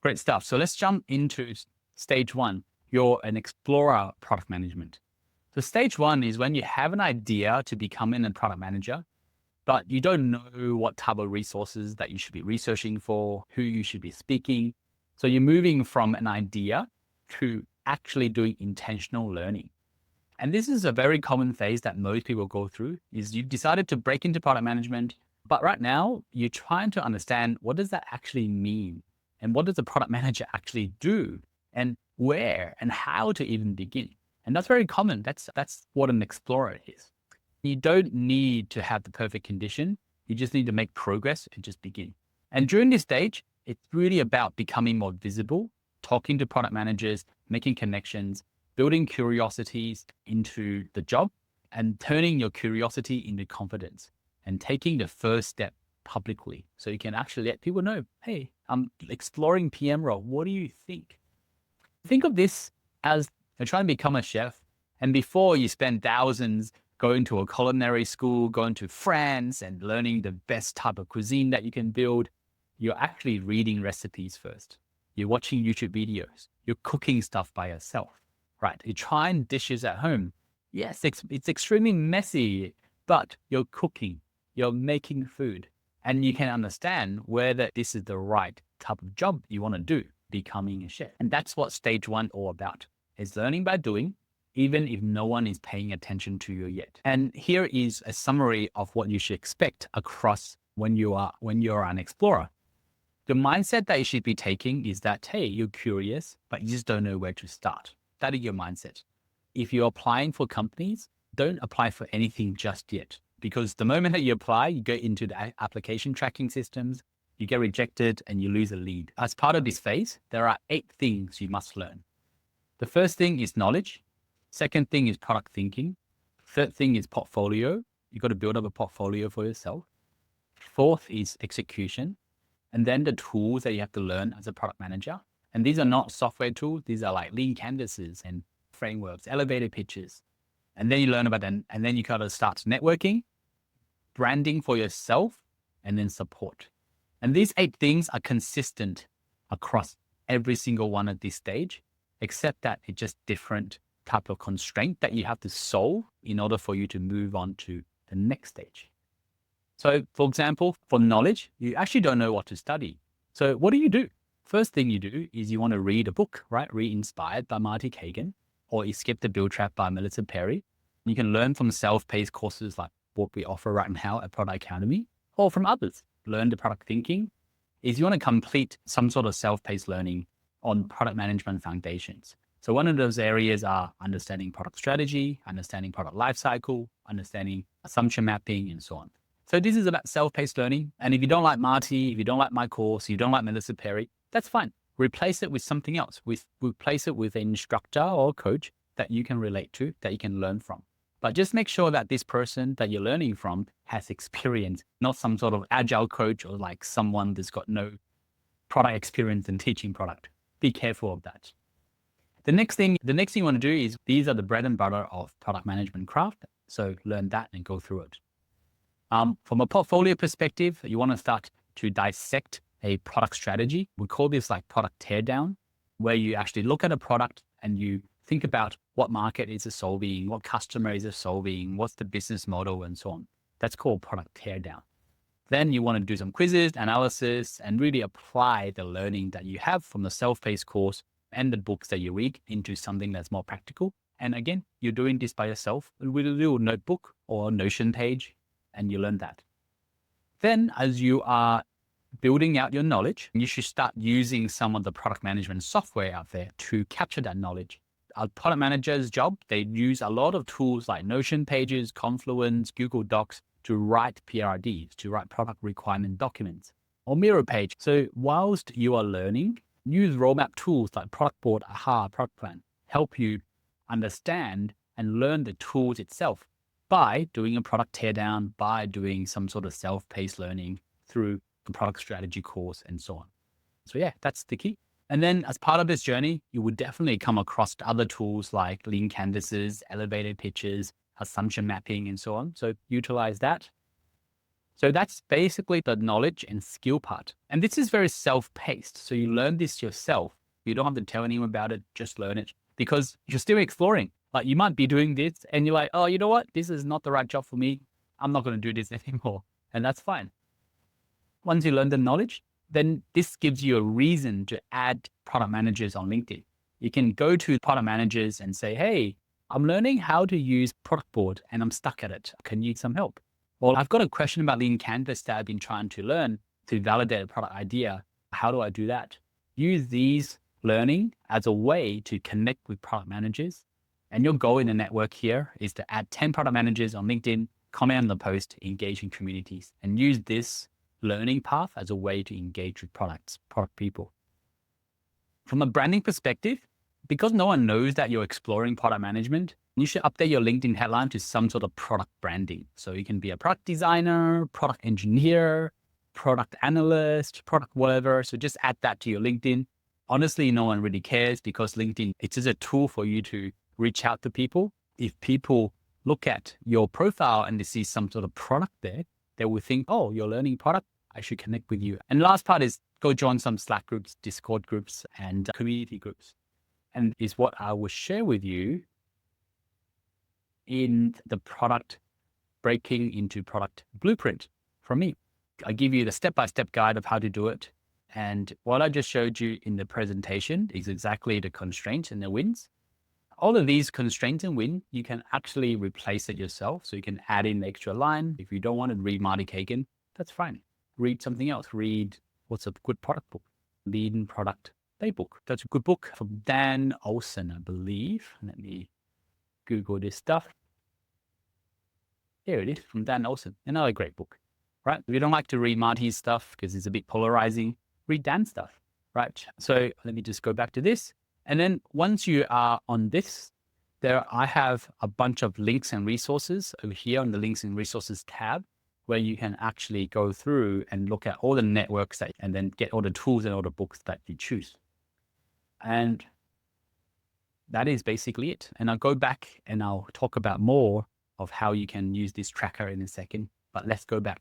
Great stuff. So let's jump into stage one. You're an explorer product management. So stage one is when you have an idea to becoming a product manager, but you don't know what type of resources that you should be researching for, who you should be speaking. So you're moving from an idea to actually doing intentional learning. And this is a very common phase that most people go through is you decided to break into product management, but right now you're trying to understand what does that actually mean? And what does a product manager actually do? And where and how to even begin? And that's very common. That's what an explorer is. You don't need to have the perfect condition. You just need to make progress and just begin. And during this stage, it's really about becoming more visible, talking to product managers, making connections, building curiosities into the job, and turning your curiosity into confidence and taking the first step publicly. So you can actually let people know, hey, I'm exploring PM role. What do you think? Think of this as you're trying to become a chef. And before you spend thousands going to a culinary school, going to France and learning the best type of cuisine that you can build, you're actually reading recipes first. You're watching YouTube videos. You're cooking stuff by yourself, right? You're trying dishes at home. Yes, it's extremely messy, but you're cooking, you're making food, and you can understand whether this is the right type of job you want to do, becoming a chef. And that's what stage one all about, is learning by doing, even if no one is paying attention to you yet. And here is a summary of what you should expect across when you're an explorer. The mindset that you should be taking is that, hey, you're curious, but you just don't know where to start. That is your mindset. If you're applying for companies, don't apply for anything just yet, because the moment that you apply, you go into the application tracking systems, you get rejected and you lose a lead. As part of this phase, there are 8 things you must learn. The first thing is knowledge. Second thing is product thinking. Third thing is portfolio. You've got to build up a portfolio for yourself. Fourth is execution. And then the tools that you have to learn as a product manager. And these are not software tools. These are like lean canvases and frameworks, elevator pitches. And then you learn about them. And then you got to start networking, branding for yourself, and then support. And these 8 things are consistent across every single one at this stage, except that it's just different type of constraint that you have to solve in order for you to move on to the next stage. So for example, for knowledge, you actually don't know what to study. So what do? First thing you do is you want to read a book, right? Re-Inspired by Marty Kagan, or Escape the Build Trap by Melissa Perry. You can learn from self-paced courses like what we offer right now at Product Academy, or from others. Learn the product thinking is you want to complete some sort of self-paced learning on product management foundations. So one of those areas are understanding product strategy, understanding product lifecycle, understanding assumption mapping, and so on. So this is about self-paced learning. And if you don't like Marty, if you don't like my course, you don't like Melissa Perry, that's fine. Replace it with something else. Replace it with an instructor or coach that you can relate to, that you can learn from. But just make sure that this person that you're learning from has experience, not some sort of agile coach or like someone that's got no product experience in teaching product. Be careful of that. The next thing you want to do is, these are the bread and butter of product management craft. So learn that and go through it. From a portfolio perspective, you want to start to dissect a product strategy. We call this like product teardown, where you actually look at a product and you think about what market is it solving, what customer is it solving, what's the business model, and so on. That's called product teardown. Then you want to do some quizzes, analysis, and really apply the learning that you have from the self-paced course and the books that you read into something that's more practical. And again, you're doing this by yourself with a little notebook or Notion page, and you learn that. Then as you are building out your knowledge, you should start using some of the product management software out there to capture that knowledge. A product manager's job, they use a lot of tools like Notion pages, Confluence, Google Docs to write PRDs, to write product requirement documents, or Miro page. So whilst you are learning, use roadmap tools like Product Board, AHA, Product Plan, help you understand and learn the tools itself by doing a product teardown, by doing some sort of self-paced learning through the product strategy course and so on. So yeah, that's the key. And then as part of this journey, you would definitely come across other tools like lean canvases, elevator pitches, assumption mapping, and so on. So utilize that. So that's basically the knowledge and skill part. And this is very self-paced. So you learn this yourself. You don't have to tell anyone about it, just learn it because you're still exploring. Like you might be doing this and you're like, oh, you know what? This is not the right job for me. I'm not going to do this anymore. And that's fine. Once you learn the knowledge, then this gives you a reason to add product managers on LinkedIn. You can go to product managers and say, hey, I'm learning how to use product board and I'm stuck at it. Can you need some help? Well, I've got a question about lean canvas that I've been trying to learn to validate a product idea. How do I do that? Use these learning as a way to connect with product managers. And your goal in the network here is to add 10 product managers on LinkedIn, comment on the post, engage in communities, and use this learning path as a way to engage with product people. From a branding perspective, because no one knows that you're exploring product management, you should update your LinkedIn headline to some sort of product branding. So you can be a product designer, product engineer, product analyst, product whatever. So just add that to your LinkedIn. Honestly, no one really cares because LinkedIn, it's just a tool for you to reach out to people. If people look at your profile and they see some sort of product there, they will think, oh, you're learning product. I should connect with you. And last part is go join some Slack groups, Discord groups, and community groups. And is what I will share with you in the product breaking into product blueprint from me. I give you the step-by-step guide of how to do it. And what I just showed you in the presentation is exactly the constraints and the wins. All of these constraints and win, you can actually replace it yourself. So you can add in the extra line. If you don't want to read Marty Kagan, that's fine. Read something else. Read what's a good product book. Lean Product Playbook. That's a good book from Dan Olson, I believe. Let me Google this stuff. Here it is from Dan Olson. Another great book, right? If you don't like to read Marty's stuff because it's a bit polarizing, read Dan's stuff, right? So let me just go back to this. And then once you are on this, I have a bunch of links and resources over here on the links and resources tab, where you can actually go through and look at all the networks and then get all the tools and all the books that you choose. And that is basically it. And I'll go back and I'll talk about more of how you can use this tracker in a second, but let's go back.